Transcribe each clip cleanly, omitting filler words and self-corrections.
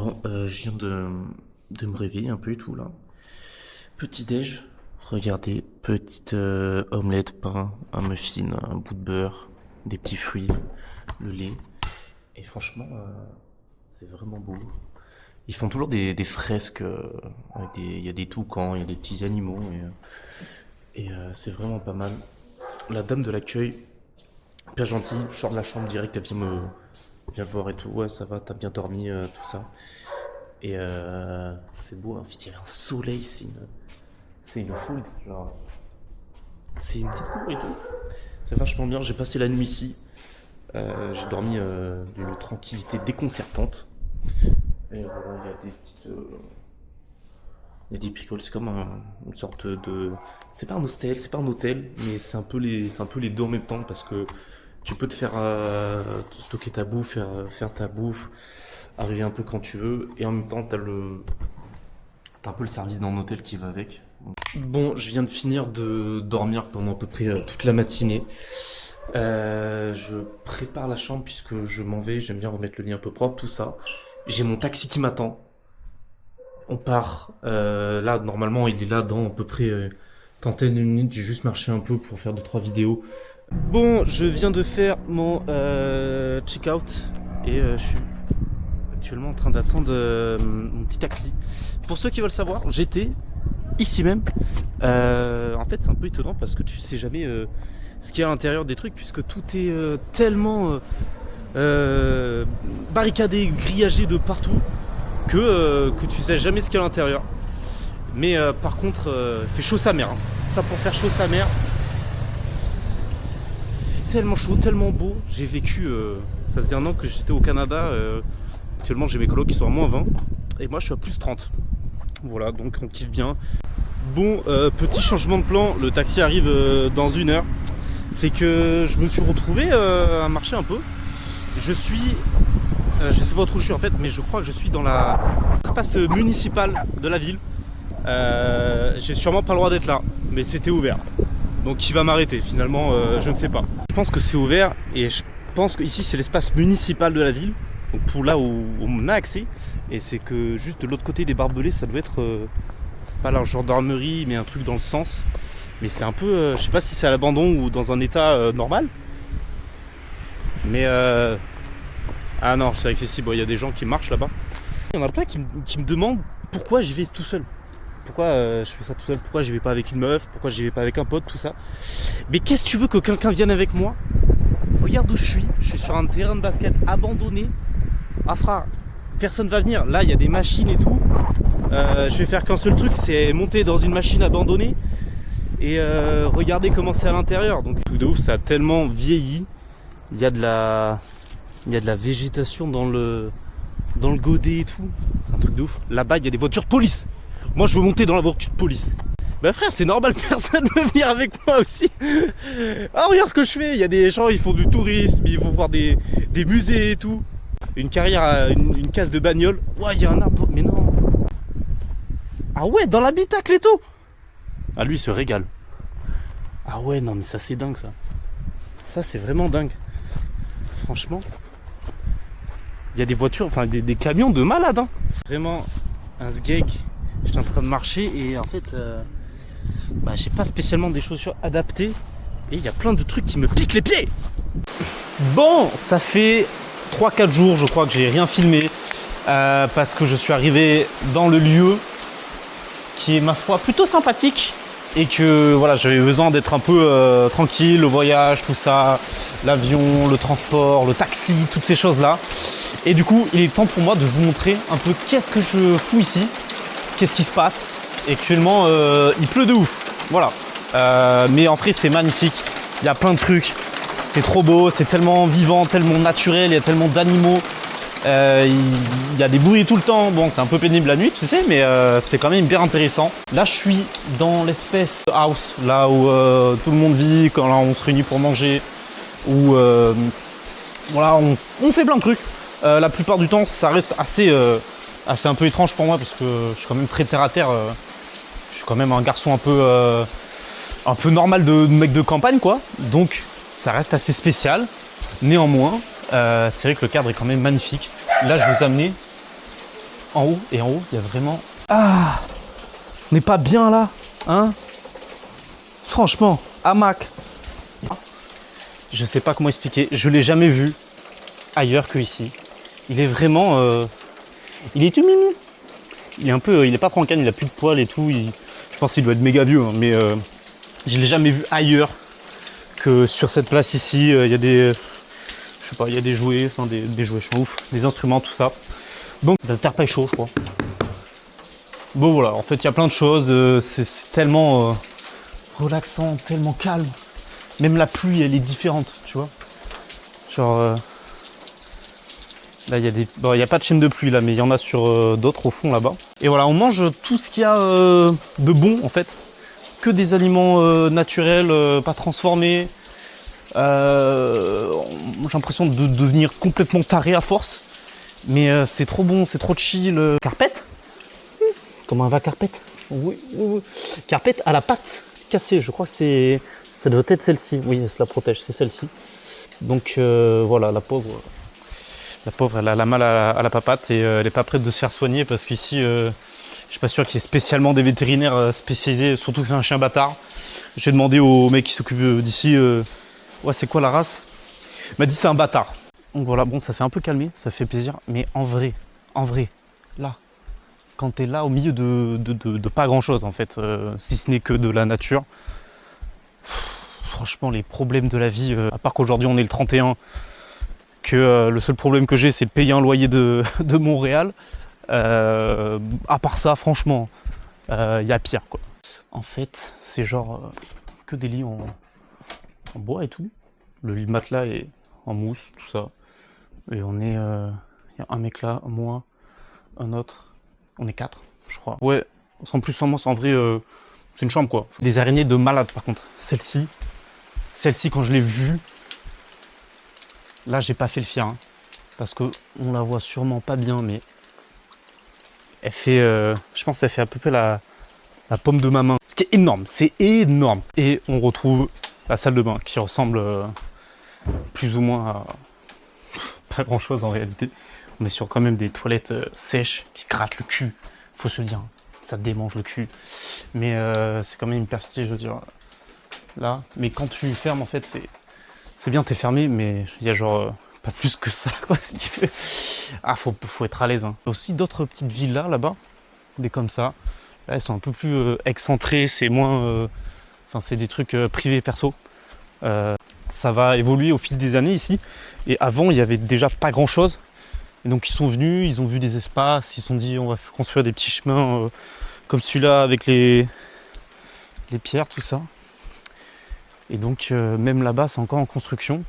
Bon, je viens de me réveiller un peu et tout là. Petit déj, regardez, petite omelette, pain, un muffin, un bout de beurre, des petits fruits, le lait. Et franchement, c'est vraiment beau. Ils font toujours des fresques, il y a des toucans, il y a des petits animaux et c'est vraiment pas mal. La dame de l'accueil, hyper gentille, je sors de la chambre direct, elle vient voir et tout. Ouais, ça va, t'as bien dormi, tout ça. Et c'est beau, hein. Il y a un soleil, c'est une foule. Genre, c'est une petite cour et tout. C'est vachement bien. J'ai passé la nuit ici. J'ai dormi d'une tranquillité déconcertante. Et voilà, il y a des petites. Il y a des picoles, c'est comme une sorte de. C'est pas un hostel, c'est pas un hôtel, mais c'est un peu les deux en même temps parce que tu peux te faire stocker ta bouffe, faire ta bouffe, arriver un peu quand tu veux, et en même temps t'as un peu le service d'un hôtel qui va avec. Bon, je viens de finir de dormir pendant à peu près toute la matinée. Je prépare la chambre puisque je m'en vais, j'aime bien remettre le lit un peu propre, tout ça. J'ai mon taxi qui m'attend. On part. Là, normalement, il est là dans à peu près trentaine de minutes. J'ai juste marché un peu pour faire 2-3 vidéos. Bon, je viens de faire mon check-out et je suis actuellement en train d'attendre mon petit taxi. Pour ceux qui veulent savoir, j'étais ici même. En fait, c'est un peu étonnant parce que tu sais jamais ce qu'il y a à l'intérieur des trucs puisque tout est tellement barricadé, grillagé de partout que tu sais jamais ce qu'il y a à l'intérieur. Mais par contre, fait chaud sa mère. Hein. Ça pour faire chaud sa mère. Tellement chaud, tellement beau. J'ai vécu, ça faisait un an que j'étais au Canada. Actuellement, j'ai mes colocs qui sont à -20 et moi je suis à +30. Voilà, donc on kiffe bien. Bon, petit changement de plan. Le taxi arrive dans 1 heure. Fait que je me suis retrouvé à marcher un peu. Je suis, je sais pas trop où je suis en fait, mais je crois que je suis dans l'espace municipal de la ville. J'ai sûrement pas le droit d'être là, mais c'était ouvert. Donc qui va m'arrêter finalement, je ne sais pas. Je pense que c'est ouvert et je pense que ici c'est l'espace municipal de la ville. Donc pour là où on a accès. Et c'est que juste de l'autre côté des barbelés, ça doit être pas la gendarmerie, mais un truc dans le sens. Mais c'est un peu, je sais pas si c'est à l'abandon ou dans un état normal. Mais ah non, c'est accessible. Il y a des gens qui marchent là-bas. Il y en a plein qui me demandent pourquoi j'y vais tout seul. Pourquoi je fais ça tout seul? Pourquoi je vais pas avec une meuf? Pourquoi je vais pas avec un pote? Tout ça. Mais qu'est-ce que tu veux que quelqu'un vienne avec moi? Regarde où je suis. Je suis sur un terrain de basket abandonné. Ah frère, personne va venir. Là, il y a des machines et tout. Je vais faire qu'un seul truc, c'est monter dans une machine abandonnée et regarder comment c'est à l'intérieur. Donc, truc de ouf, ça a tellement vieilli. Il y a de la végétation dans le godet et tout. C'est un truc de ouf. Là-bas, il y a des voitures de police. Moi, je veux monter dans la voiture de police. Bah frère, c'est normal, personne ne veut venir avec moi aussi. Ah, regarde ce que je fais. Il y a des gens, ils font du tourisme, ils vont voir des musées et tout. Une carrière, une case de bagnole. Ouais, il y a un arbre, mais non. Ah ouais, dans l'habitacle et tout. Ah, lui, il se régale. Ah ouais, non, mais ça, c'est dingue, ça. Ça, c'est vraiment dingue. Franchement. Il y a des voitures, enfin, des camions de malades, hein. Vraiment, un sgeg. J'étais en train de marcher et en fait, j'ai pas spécialement des chaussures adaptées et il y a plein de trucs qui me piquent les pieds. Bon, ça fait 3-4 jours, je crois que j'ai rien filmé parce que je suis arrivé dans le lieu qui est ma foi plutôt sympathique et que voilà, j'avais besoin d'être un peu tranquille, le voyage, tout ça, l'avion, le transport, le taxi, toutes ces choses-là. Et du coup, il est temps pour moi de vous montrer un peu qu'est-ce que je fous ici. Qu'est-ce qui se passe? Et actuellement, il pleut de ouf. Voilà. Mais en vrai, c'est magnifique. Il y a plein de trucs. C'est trop beau. C'est tellement vivant, tellement naturel. Il y a tellement d'animaux. Il y a des bruits tout le temps. Bon, c'est un peu pénible la nuit, tu sais, mais c'est quand même bien intéressant. Là, je suis dans l'espèce house, là où tout le monde vit, quand là, on se réunit pour manger. Où voilà, on fait plein de trucs. La plupart du temps, ça reste assez un peu étrange pour moi parce que je suis quand même très terre à terre. Je suis quand même un garçon un peu normal de mec de campagne, quoi. Donc ça reste assez spécial. Néanmoins, c'est vrai que le cadre est quand même magnifique. Là, je vous ai amené en haut, et en haut, il y a vraiment... Ah, on n'est pas bien là, hein? Franchement, hamac. Je sais pas comment expliquer, je l'ai jamais vu ailleurs que ici. Il est vraiment... il est tout mimi. Il est un peu... Il est pas tranquille, il a plus de poils et tout. Je pense qu'il doit être méga vieux, hein, mais je l'ai jamais vu ailleurs que sur cette place ici. Il y a des... Je sais pas, il y a des jouets, enfin des jouets, je suis ouf, des instruments, tout ça. Donc, la terre paille chaud, je crois. Bon, voilà, en fait, il y a plein de choses. C'est tellement relaxant, tellement calme. Même la pluie, elle est différente, tu vois. Genre, là, il y a des... Bon, il n'y a pas de chaîne de pluie, là, mais il y en a sur d'autres, au fond, là-bas. Et voilà, on mange tout ce qu'il y a de bon, en fait. Que des aliments naturels, pas transformés. J'ai l'impression de devenir complètement taré à force. Mais c'est trop bon, c'est trop chill. Carpette? Comment va Carpette? Oui, oui, oui. Carpette à la patte cassée, je crois que c'est... Ça doit être celle-ci. Oui, elle se la protège, c'est celle-ci. Donc voilà, la pauvre, elle a la mal à la papate et elle n'est pas prête de se faire soigner parce qu'ici, je suis pas sûr qu'il y ait spécialement des vétérinaires spécialisés, surtout que c'est un chien bâtard. J'ai demandé au mec qui s'occupe d'ici, ouais, c'est quoi la race? Il m'a dit c'est un bâtard. Donc voilà, bon, ça s'est un peu calmé, ça fait plaisir, mais en vrai, là, quand t'es là au milieu de pas grand chose en fait, si ce n'est que de la nature, franchement, les problèmes de la vie, à part qu'aujourd'hui on est le 31, que le seul problème que j'ai c'est de payer un loyer de Montréal, à part ça, franchement, y a pire quoi. En fait, c'est genre que des lits en bois et tout. Le lit de matelas est en mousse, tout ça. Et on est... y a un mec là, moi, un autre. On est 4, je crois. Ouais, sans plus sans moins, en vrai, c'est une chambre quoi. Des araignées de malade par contre. Celle-ci, quand je l'ai vue, là j'ai pas fait le fier. Hein, parce que on la voit sûrement pas bien, mais elle fait... je pense qu'elle fait à peu près la paume de ma main. Ce qui est énorme, c'est énorme. Et on retrouve la salle de bain qui ressemble plus ou moins à pas grand chose en réalité. On est sur quand même des toilettes sèches qui grattent le cul. Faut se le dire, ça démange le cul. Mais c'est quand même hyper stylé, je veux dire. Là, mais quand tu fermes en fait, c'est bien, t'es fermé, mais il y a genre pas plus que ça quoi. Ah, faut être à l'aise. Hein. Il y a aussi d'autres petites villas là-bas, des comme ça. Là, elles sont un peu plus excentrées, c'est moins... Enfin, c'est des trucs privés, perso. Ça va évoluer au fil des années ici. Et avant, il y avait déjà pas grand-chose. Et donc, ils sont venus, ils ont vu des espaces, ils se sont dit, on va construire des petits chemins comme celui-là, avec les pierres, tout ça. Et donc, même là-bas, c'est encore en construction.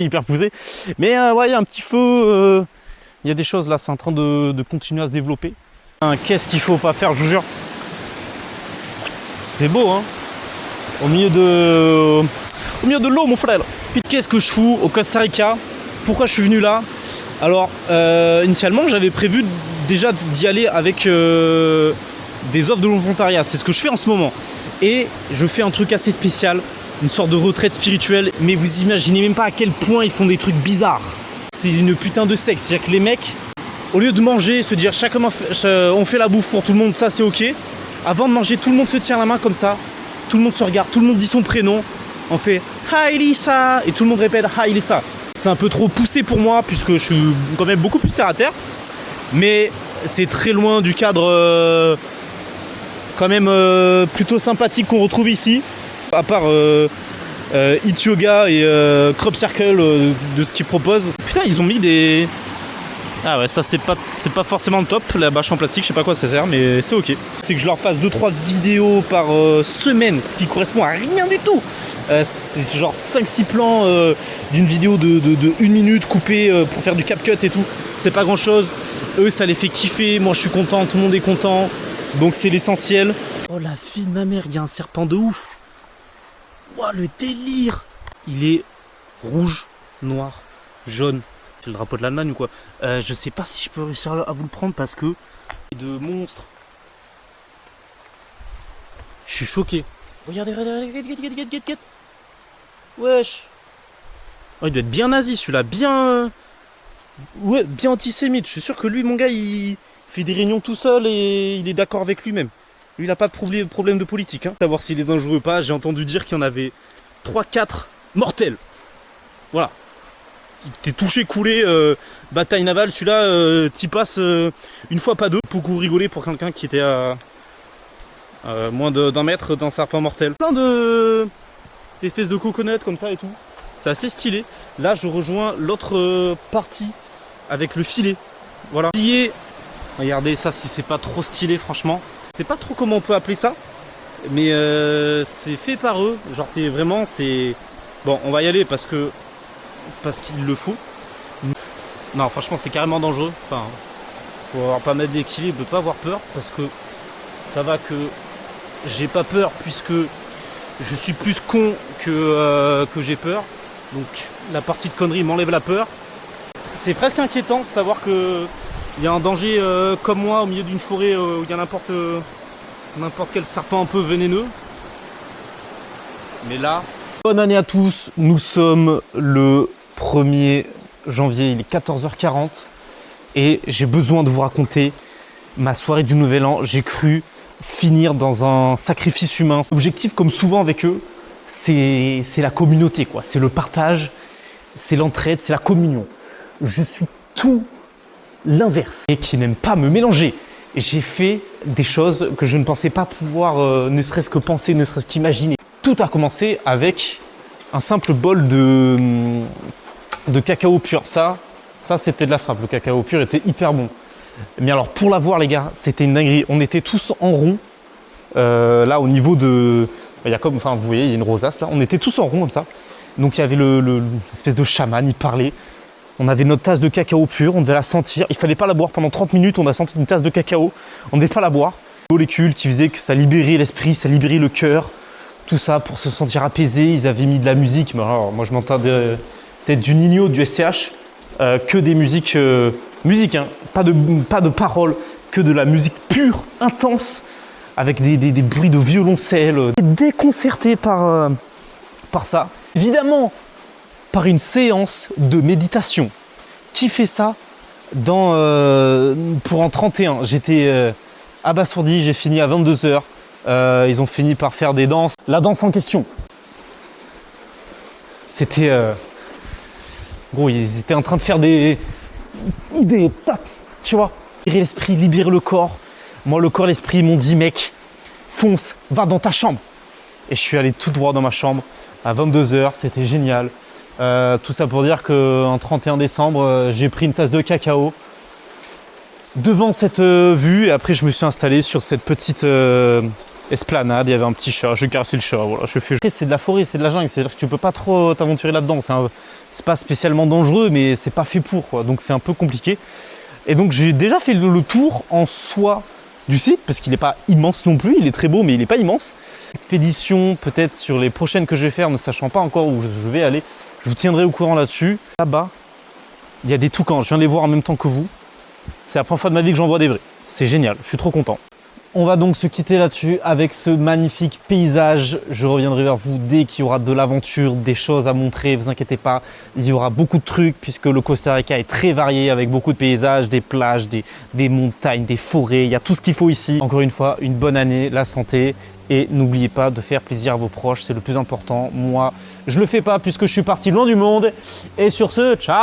Hyper poussé. Mais ouais, il y a un petit feu. Il y a des choses là, c'est en train de continuer à se développer. Qu'est-ce qu'il faut pas faire, je vous jure. C'est beau, hein. Au milieu de l'eau, mon frère. Puis qu'est-ce que je fous au Costa Rica? Pourquoi je suis venu là? Alors, initialement, j'avais prévu déjà d'y aller avec des offres de volontariat. C'est ce que je fais en ce moment. Et je fais un truc assez spécial, une sorte de retraite spirituelle. Mais vous imaginez même pas à quel point ils font des trucs bizarres. C'est une putain de secte. C'est-à-dire que les mecs, au lieu de manger, se dire chacun on fait la bouffe pour tout le monde, ça c'est ok. Avant de manger, tout le monde se tient la main comme ça. Tout le monde se regarde, tout le monde dit son prénom. On fait Hi Lisa et tout le monde répète Hi Lisa. C'est un peu trop poussé pour moi puisque je suis quand même beaucoup plus terre à terre. Mais c'est très loin du cadre quand même plutôt sympathique qu'on retrouve ici. À part Hit Yoga et Crop Circle de ce qu'ils proposent. Putain, ils ont mis des... Ah ouais, ça c'est pas forcément le top, la bâche en plastique, je sais pas à quoi ça sert, mais c'est ok. C'est que je leur fasse 2-3 vidéos par semaine, ce qui correspond à rien du tout. C'est genre 5-6 plans d'une vidéo de 1 minute coupée pour faire du CapCut et tout. C'est pas grand chose. Eux, ça les fait kiffer, moi je suis content, tout le monde est content. Donc c'est l'essentiel. Oh la fille de ma mère, il y a un serpent de ouf. Ouah, le délire. Il est rouge, noir, jaune. C'est le drapeau de l'Allemagne ou quoi. Je sais pas si je peux réussir à vous le prendre parce que... De monstres. Je suis choqué. Regardez, regarde. Wesh. Oh, il doit être bien nazi celui-là, bien... Ouais, bien antisémite. Je suis sûr que lui, mon gars, il fait des réunions tout seul et il est d'accord avec lui-même. Lui, il n'a pas de problème de politique. Hein. Savoir s'il est dangereux ou pas, j'ai entendu dire qu'il y en avait 3-4 mortels. Voilà. T'es touché, coulé, bataille navale, celui-là, t'y passes une fois pas deux. Beaucoup rigolé pour quelqu'un qui était à moins d'un mètre d'un serpent mortel. Plein d'espèces de coconuts comme ça et tout. C'est assez stylé. Là, je rejoins l'autre partie avec le filet. Voilà. Regardez ça, si c'est pas trop stylé, franchement. Je sais pas trop comment on peut appeler ça, mais c'est fait par eux. Genre, vraiment, c'est... Bon, on va y aller parce qu'il le faut. Non, franchement, c'est carrément dangereux. Enfin, faut avoir pas mal d'équilibre, pas avoir peur, parce que ça va que j'ai pas peur puisque je suis plus con que j'ai peur. Donc, la partie de connerie m'enlève la peur. C'est presque inquiétant de savoir que il y a un danger comme moi au milieu d'une forêt où il y a n'importe quel serpent un peu vénéneux. Mais là... Bonne année à tous, nous sommes le 1er janvier, il est 14h40 et j'ai besoin de vous raconter ma soirée du Nouvel An. J'ai cru finir dans un sacrifice humain. L'objectif, comme souvent avec eux, c'est la communauté, quoi. C'est le partage, c'est l'entraide, c'est la communion. Je suis tout l'inverse et qui n'aime pas me mélanger. J'ai fait des choses que je ne pensais pas pouvoir ne serait-ce que penser, ne serait-ce qu'imaginer. Tout a commencé avec un simple bol de cacao pur. Ça c'était de la frappe. Le cacao pur était hyper bon. Mais alors pour l'avoir les gars, c'était une dinguerie. On était tous en rond. Là au niveau de... Il y a comme, enfin vous voyez, il y a une rosace là. On était tous en rond comme ça. Donc il y avait l'espèce de chaman, il parlait. On avait notre tasse de cacao pur, on devait la sentir. Il fallait pas la boire pendant 30 minutes, on a senti une tasse de cacao. On ne devait pas la boire. Molécules qui faisaient que ça libérait l'esprit, ça libérait le cœur. Tout ça pour se sentir apaisé. Ils avaient mis de la musique. Mais alors, moi je m'entendais peut-être du Nino, du SCH, que des musiques, hein. Pas de paroles, que de la musique pure, intense, avec des bruits de violoncelle, déconcerté par ça. Évidemment, par une séance de méditation. Qui fait ça pour un 31? J'étais abasourdi, j'ai fini à 22h. Ils ont fini par faire des danses. La danse en question, c'était... Gros, ils étaient en train de faire tu vois, libérer l'esprit, libérer le corps. Moi, le corps, l'esprit m'ont dit, mec, fonce, va dans ta chambre. Et je suis allé tout droit dans ma chambre à 22h, c'était génial. Tout ça pour dire qu'en 31 décembre, j'ai pris une tasse de cacao devant cette vue. Et après, je me suis installé sur cette petite esplanade. Il y avait un petit chat, j'ai caressé le chat. Voilà, c'est de la forêt, c'est de la jungle. C'est-à-dire que tu peux pas trop t'aventurer là-dedans. C'est pas spécialement dangereux, mais c'est pas fait pour, quoi. Donc c'est un peu compliqué. Et donc j'ai déjà fait le tour en soi du site, parce qu'il n'est pas immense non plus. Il est très beau, mais il n'est pas immense. Expédition, peut-être sur les prochaines que je vais faire, ne sachant pas encore où je vais aller. Je vous tiendrai au courant là-dessus. Là-bas, il y a des toucans. Je viens de les voir en même temps que vous. C'est la première fois de ma vie que j'en vois des vrais. C'est génial, je suis trop content. On va donc se quitter là-dessus avec ce magnifique paysage. Je reviendrai vers vous dès qu'il y aura de l'aventure, des choses à montrer. Ne vous inquiétez pas, il y aura beaucoup de trucs puisque le Costa Rica est très varié avec beaucoup de paysages, des plages, des montagnes, des forêts. Il y a tout ce qu'il faut ici. Encore une fois, une bonne année, la santé. Et n'oubliez pas de faire plaisir à vos proches, c'est le plus important. Moi, je le fais pas puisque je suis parti loin du monde. Et sur ce, ciao!